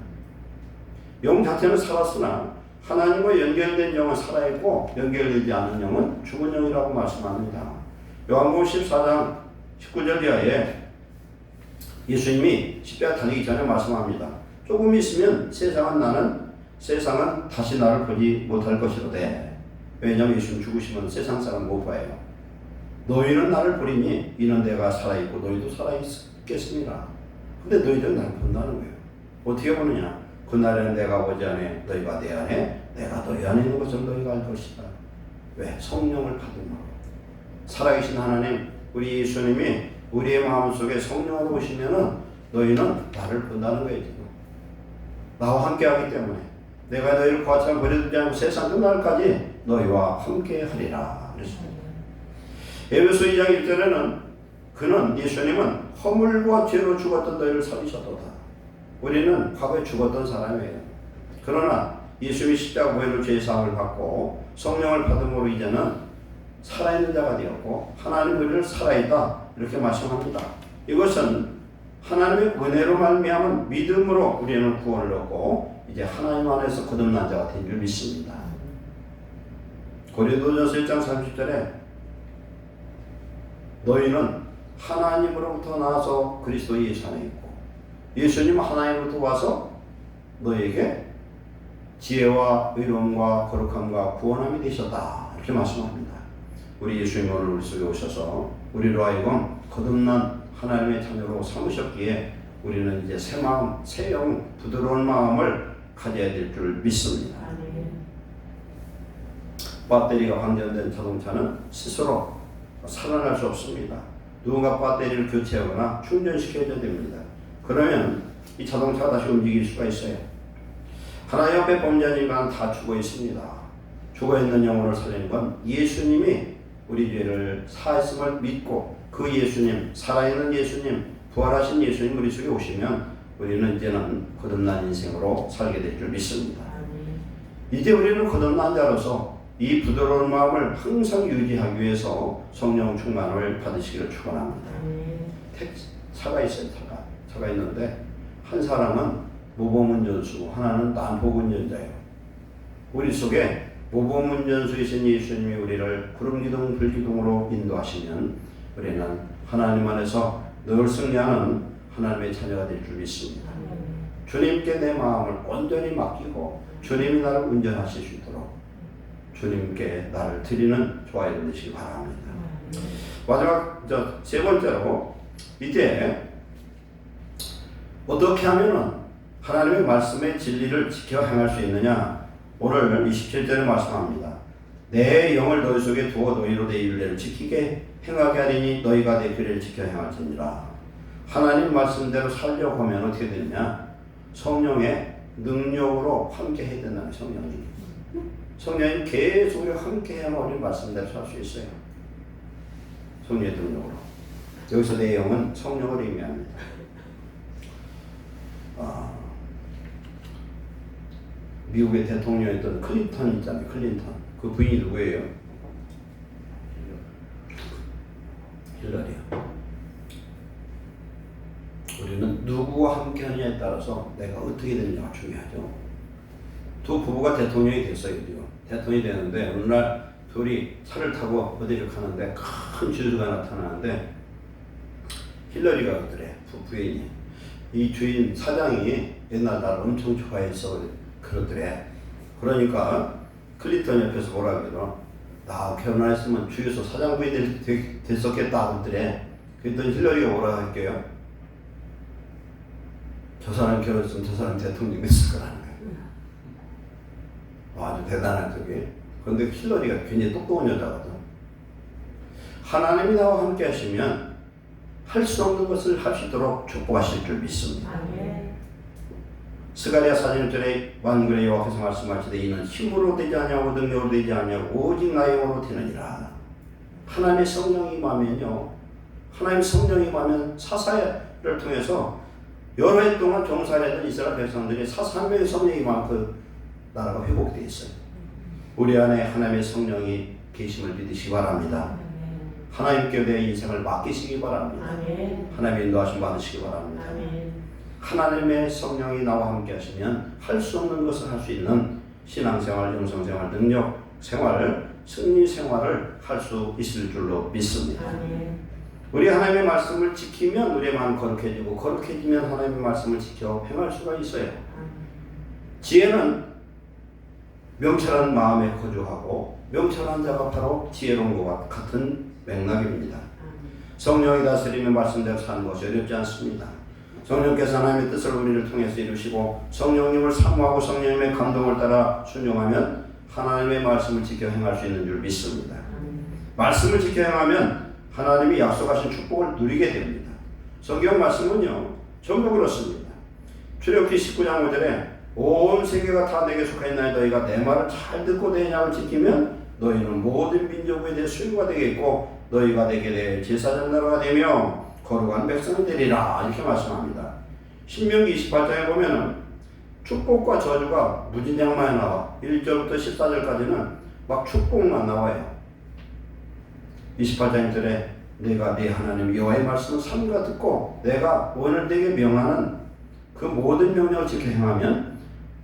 영 자체는 살았으나 하나님과 연결된 영은 살아있고 연결되지 않은 영은 죽은 영이라고 말씀합니다. 요한복음 14장 19절 이하에 예수님이 십자가 달리기 전에 말씀합니다. 조금 있으면 세상은 다시 나를 보지 못할 것이로되. 왜냐하면 예수님 죽으시면 세상 사람 못 봐요. 너희는 나를 보리니 이는 내가 살아있고 너희도 살아있겠습니다. 근데 너희들은 나를 본다는 거예요. 어떻게 보느냐? 그날에는 내가 오지 안에 너희가 내 안에 내가 너희 안에 있는 것을 너희가 알 것이다. 왜? 성령을 받으므로. 살아계신 하나님 우리 예수님이 우리의 마음속에 성령으로 오시면은 너희는 나를 본다는 거예요. 지금. 나와 함께 하기 때문에 내가 너희를 거처럼 버려두지 않고 세상 끝날까지 너희와 함께 하리라 그랬습니다. 에베소 2장 1절에는 그는 예수님은 허물과 죄로 죽었던 너희를 살리셨도다. 우리는 과거에 죽었던 사람이에요. 그러나 예수님이 십자가 보혈로 죄 사함을 받고 성령을 받음으로 이제는 살아있는 자가 되었고 하나님 우리를 살아있다 이렇게 말씀합니다. 이것은 하나님의 은혜로 말미암은 믿음으로 우리는 구원을 얻고 이제 하나님 안에서 거듭난 자가 된 줄 믿습니다. 고린도전서 1장 30절에 너희는 하나님으로부터 나와서 그리스도 예수 안에 있고 예수님은 하나님으로부터 와서 너희에게 지혜와 의로움과 거룩함과 구원함이 되셨다 이렇게 말씀합니다. 우리 예수님이 오늘 우리 속에 오셔서 우리로 하여금 거듭난 하나님의 자녀로 삼으셨기에 우리는 이제 새 마음, 새 영, 부드러운 마음을 가져야 될 줄 믿습니다. 배터리가 방전된 자동차는 스스로 살아날 수 없습니다. 누군가 배터리를 교체하거나 충전시켜야 됩니다. 그러면 이 자동차가 다시 움직일 수가 있어요. 하나님 앞에 범죄한 인간은 다 죽어 있습니다. 죽어 있는 영혼을 살리는 건 예수님이 우리 죄를 사했음을 믿고 그 예수님, 살아있는 예수님, 부활하신 예수님 우리 속에 오시면 우리는 이제는 거듭난 인생으로 살게 될 줄 믿습니다. 이제 우리는 거듭난 자로서 이 부드러운 마음을 항상 유지하기 위해서 성령 충만을 받으시기를 축원합니다. 차가 있어요. 차가 있는데 한 사람은 모범운전수고 하나는 난폭운전자예요. 우리 속에 모범운전수이신 예수님이 우리를 구름기둥 불기둥으로 인도하시면 우리는 하나님 안에서 늘 승리하는 하나님의 자녀가 될 줄 믿습니다. 주님께 내 마음을 온전히 맡기고 주님이 나를 운전하실 수 있도록 주님께 나를 드리는 저와 여러분 되시기 바랍니다. 마지막 세 번째로 이제 어떻게 하면은 하나님의 말씀의 진리를 지켜 행할 수 있느냐? 오늘 27절에 말씀합니다. 내 영을 너희 속에 두어 너희로 내 율례를 지키게 행하게 하리니 너희가 내 규례를 지켜 행할지니라. 하나님 말씀대로 살려고 하면 어떻게 되느냐? 성령의 능력으로 함께 해야 된다는 성령이 계속 함께 해야만 우리 말씀대로 살 수 있어요. 성령의 능력으로. 여기서 내 영은 성령을 의미합니다. 미국의 대통령이었던 클린턴 있잖아요. 클린턴. 그 부인이 누구예요? 힐러리요. 우리는 누구와 함께 하느냐에 따라서 내가 어떻게 되느냐가 중요하죠. 두 부부가 대통령이 됐어요. 대통령이 되는데 어느 날 둘이 차를 타고 어디를 가는데 큰 주유소가 나타나는데 힐러리가 그래. 부인이. 이 주인 사장이 옛날 나를 엄청 좋아해서 그러더래. 그러니까 클린턴 옆에서 뭐라 그러더라. 나 결혼했으면 주유소 사장 부인이 됐었겠다 그러더래. 그랬더니 힐러리가 뭐라 할게요. 저 사람 결혼했으면 저 사람 대통령 됐을 거라는 거예요. 아주 대단한 적이. 그런데 힐러리가 굉장히 똑똑한 여자거든. 하나님이 나와 함께 하시면 할 수 없는 것을 할 수 있도록 축복하실 줄 믿습니다. 스가랴 4절에 만군의 여호와께서 말씀하시되 이는 힘으로 되지 아니하고 능력으로 되지 아니하고 오직 나의 영으로 되느니라. 하나님의 성령이 임하면요. 하나님의 성령이 임하면 사사를 통해서 여러 해 동안 종살이했던 이스라엘 백성들이 사사명의 성령이 임하면 그 나라가 회복되어 있어요. 우리 안에 하나님의 성령이 계심을 믿으시기 바랍니다. 하나님께 내 인생을 맡기시기 바랍니다. 하나님의 인도하심 받으시기 바랍니다. 하나님의 성령이 나와 함께 하시면 할 수 없는 것을 할 수 있는 신앙생활, 영성생활, 능력생활, 승리생활을 할 수 있을 줄로 믿습니다. 우리 하나님의 말씀을 지키면 우리의 마음이 거룩해지고 거룩해지면 하나님의 말씀을 지켜 행할 수가 있어요. 지혜는 명철한 마음에 거주하고 명철한 자가 바로 지혜로운 것 같은 맥락입니다. 성령이 다스리며 말씀대로 사는 것이 어렵지 않습니다. 성령께서 하나님의 뜻을 우리를 통해서 이루시고 성령님을 사모하고 성령님의 감동을 따라 순종하면 하나님의 말씀을 지켜 행할 수 있는 줄 믿습니다. 말씀을 지켜 행하면 하나님이 약속하신 축복을 누리게 됩니다. 성경 말씀은요 전부 그렇습니다. 출애굽기 19장 5절에 온 세계가 다 내게 속하였나니 너희가 내 말을 잘 듣고 내 율법을 지키면 너희는 모든 민족에 대해 소유가 되겠고 너희가 내게 내 제사장 나라가 되며 거룩한 백성이 되리라 이렇게 말씀합니다. 신명기 28장에 보면은 축복과 저주가 무진장만에 나와 1절부터 14절까지는 막 축복만 나와요. 28장 1절에 내가 네 하나님 여호와의 말씀을 삼가 듣고 내가 오늘 네게 명하는 그 모든 명령을 지켜 행하면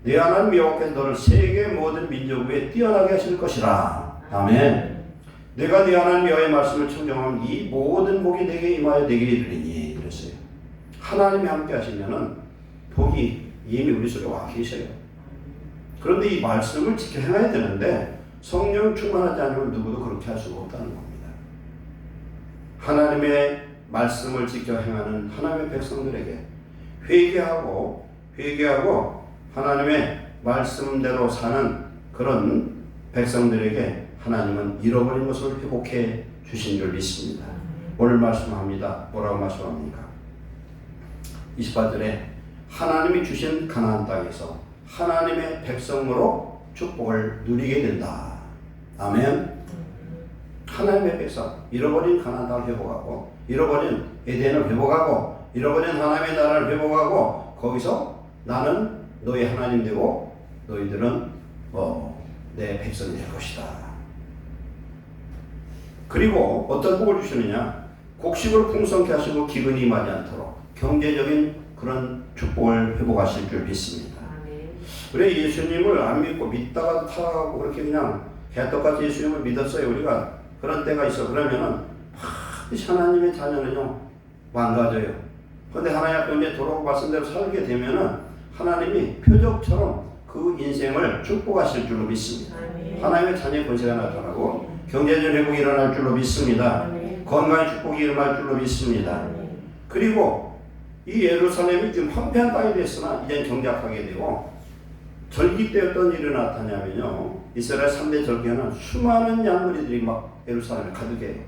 네 하나님 여호와께서 너를 세계 모든 민족 위에 뛰어나게 하실 것이라. 아멘. 내가 네 하나님 여호와의 말씀을 청정하면 이 모든 복이 내게 임하여 내게 이르리니 그랬어요. 하나님이 함께 하시면은 복이 이미 우리 속에 와 계셔요. 그런데 이 말씀을 지켜 행해야 되는데 성령 충만하지 않으면 누구도 그렇게 할 수가 없다는 겁니다. 하나님의 말씀을 지켜 행하는 하나님의 백성들에게 회개하고 하나님의 말씀대로 사는 그런 백성들에게 하나님은 잃어버린 것을 회복해 주신 줄 믿습니다. 오늘 말씀합니다. 뭐라고 말씀합니까? 28절에 하나님이 주신 가나안 땅에서 하나님의 백성으로 축복을 누리게 된다. 아멘. 하나님의 백성, 잃어버린 가나안 땅을 회복하고 잃어버린 에덴을 회복하고 잃어버린 하나님의 나라를 회복하고 거기서 나는 너희 하나님 되고 너희들은 내 백성이 될 것이다. 그리고 어떤 복을 주시느냐? 곡식으로 풍성케 하시고 기근이 임하지 않도록 경제적인 그런 축복을 회복하실 줄 믿습니다. 우리 예수님을 안 믿고 믿다가 타락하고 그렇게 그냥 개떡같이 예수님을 믿었어요. 우리가 그런 때가 있어. 그러면은 반드시 하나님의 자녀는요 망가져요. 그런데 하나님 앞에 이제 돌아오고 말씀대로 살게 되면은 하나님이 표적처럼 그 인생을 축복하실 줄로 믿습니다. 하나님의 자녀의 권세가 나타나고 경제적 회복이 일어날 줄로 믿습니다. 건강의 축복이 일어날 줄로 믿습니다. 그리고 이 예루살렘이 지금 황폐한 땅이 됐으나 이제 경작하게 되고 절기 때 어떤 일이 나타나냐면요 이스라엘 3대 절기에는 수많은 양무리들이 막 예루살렘에 가득해요.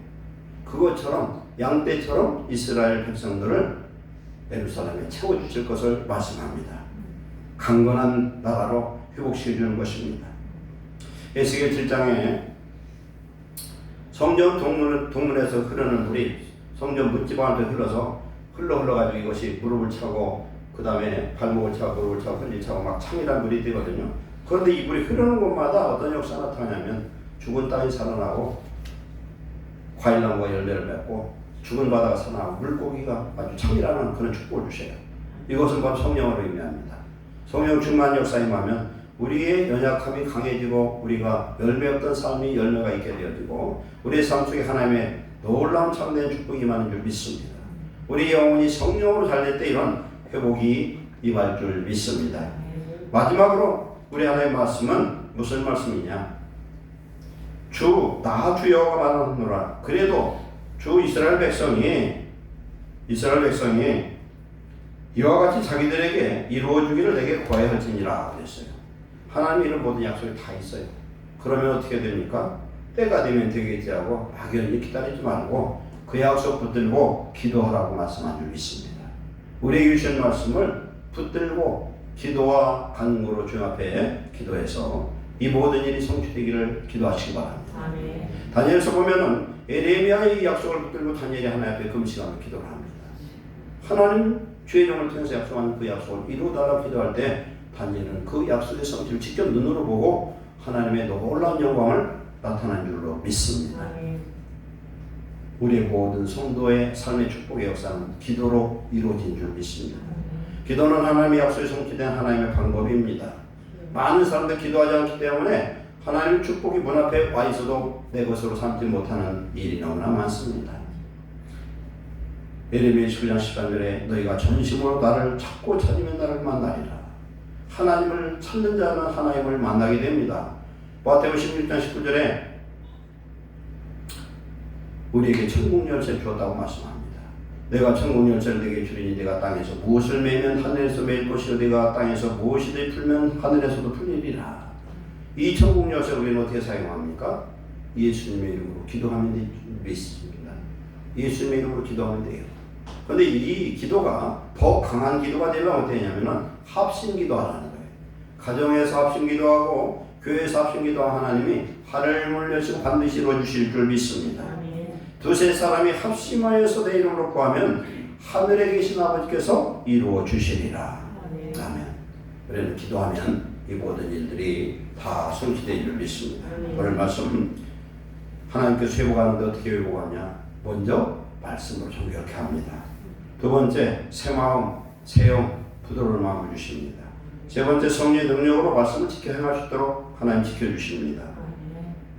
그것처럼 양떼처럼 이스라엘 백성들을 예루살렘에 채워주실 것을 말씀합니다. 강건한 나라로 회복시켜주는 것입니다. 에스겔 7장에 성전 동문에서 흐르는 물이 성전 문지방한테 흘러서 흘러가지고 이것이 무릎을 차고 그 다음에 발목을 차고 무릎을 차고 흘릴 차고 막 창이란 물이 되거든요. 그런데 이 물이 흐르는 곳마다 어떤 역사가 나타나냐면 죽은 땅이 살아나고 과일나무가 열매를 맺고 죽은 바다가 살아나고 물고기가 아주 창이라는 그런 축복을 주셔요. 이것은 바로 성령으로 의미합니다. 성령 충만 역사에 임하면 우리의 연약함이 강해지고 우리가 열매 없던 삶이 열매가 있게 되어지고 우리의 삶 속에 하나님의 놀라운 참된 축복이 임하는 줄 믿습니다. 우리 영혼이 성령으로 잘될 때 이런 회복이 임할 줄 믿습니다. 마지막으로 우리 하나님의 말씀은 무슨 말씀이냐? 나 주 여호와가 말하노라. 그래도 주 이스라엘 백성이 이와 같이 자기들에게 이루어주기를 내게 구하여 할지니라 그랬어요. 하나님 이런 모든 약속이 다 있어요. 그러면 어떻게 됩니까? 때가 되면 되겠지 하고 막연히 기다리지 말고 그 약속 붙들고 기도하라고 말씀한 줄 믿습니다. 우리에게 주신 말씀을 붙들고 기도와 간구로 주 앞에 기도해서 이 모든 일이 성취되기를 기도하시기 바랍니다. 아멘. 다니엘서 보면은 에레미야의 약속을 붙들고 다니엘이 하나님 앞에 금식하며 기도를 합니다. 하나님 주의 종을 통해서 약속한 그 약속을 이루어달라고 기도할 때 다니엘은 그 약속의 성취를 직접 눈으로 보고 하나님의 놀라운 영광을 나타난 줄로 믿습니다. 우리의 모든 성도의 삶의 축복의 역사는 기도로 이루어진 줄 믿습니다. 기도는 하나님의 약속이 성취된 하나님의 방법입니다. 많은 사람들 기도하지 않기 때문에 하나님의 축복이 문 앞에 와 있어도 내 것으로 삼지 못하는 일이 너무나 많습니다. 예레미야 19장 13절에 너희가 전심으로 나를 찾고 찾으면 나를 만나리라. 하나님을 찾는 자는 하나님을 만나게 됩니다. 마태복음 16장 19절에 우리에게 천국 열쇠를 주었다고 말씀합니다. 내가 천국 열쇠를 내게 주리니 내가 땅에서 무엇을 매면 하늘에서 매일 것이요 내가 땅에서 무엇이든지 풀면 하늘에서도 풀리리라. 이 천국 열쇠를 우리는 어떻게 사용합니까? 예수님의 이름으로 기도하면 되겠습니다. 예수님의 이름으로 기도하면 돼요. 그런데 이 기도가 더 강한 기도가 되려면 어떻게 하냐면 합심 기도하라는 거예요. 가정에서 합심 기도하고 교회에서 합심 기도한 하나님이 하늘을 여시고 반드시 이루어주실 줄 믿습니다. 두세 사람이 합심하여서 내 이름으로 구하면 하늘에 계신 아버지께서 이루어 주시리라. 아멘. 우리는 기도하면 이 모든 일들이 다 성취될 줄 믿습니다. 오늘 말씀 하나님께서 회복하는데 어떻게 회복하냐? 먼저 말씀으로 정결케 합니다. 두 번째 새 마음, 새 영, 부드러운 마음을 주십니다. 세 번째 성령의 능력으로 말씀을 지켜 행할 수 있도록 하나님 지켜주십니다.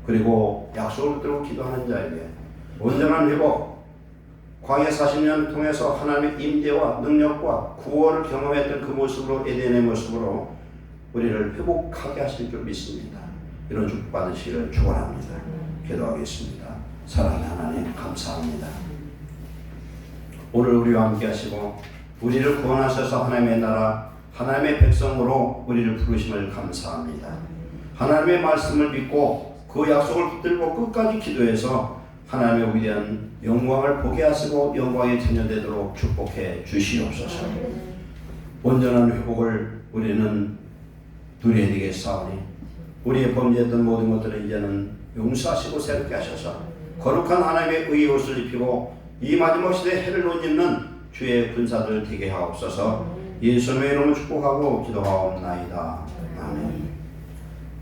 그리고 약속을 붙들고 기도하는 자에게 온전한 회복, 광야 40년 통해서 하나님의 임재와 능력과 구원을 경험했던 그 모습으로 에덴의 모습으로 우리를 회복하게 하실 줄 믿습니다. 이런 축복 받으시기를 축원합니다. 기도하겠습니다. 사랑하는 하나님 감사합니다. 오늘 우리와 함께 하시고 우리를 구원하셔서 하나님의 나라 하나님의 백성으로 우리를 부르심을 감사합니다. 하나님의 말씀을 믿고 그 약속을 붙들고 끝까지 기도해서 하나님의 위대한 영광을 보게 하시고 영광의 자녀되도록 축복해 주시옵소서. 온전한 회복을 우리는 누려야 되겠사오니 우리의 범죄했던 모든 것들을 이제는 용서하시고 새롭게 하셔서 거룩한 하나님의 의의 옷을 입히고 이 마지막 시대에 해를 못 입는 주의 군사들 되게 하옵소서. 예수님의 이름으로 축복하고 기도하옵나이다. 아멘.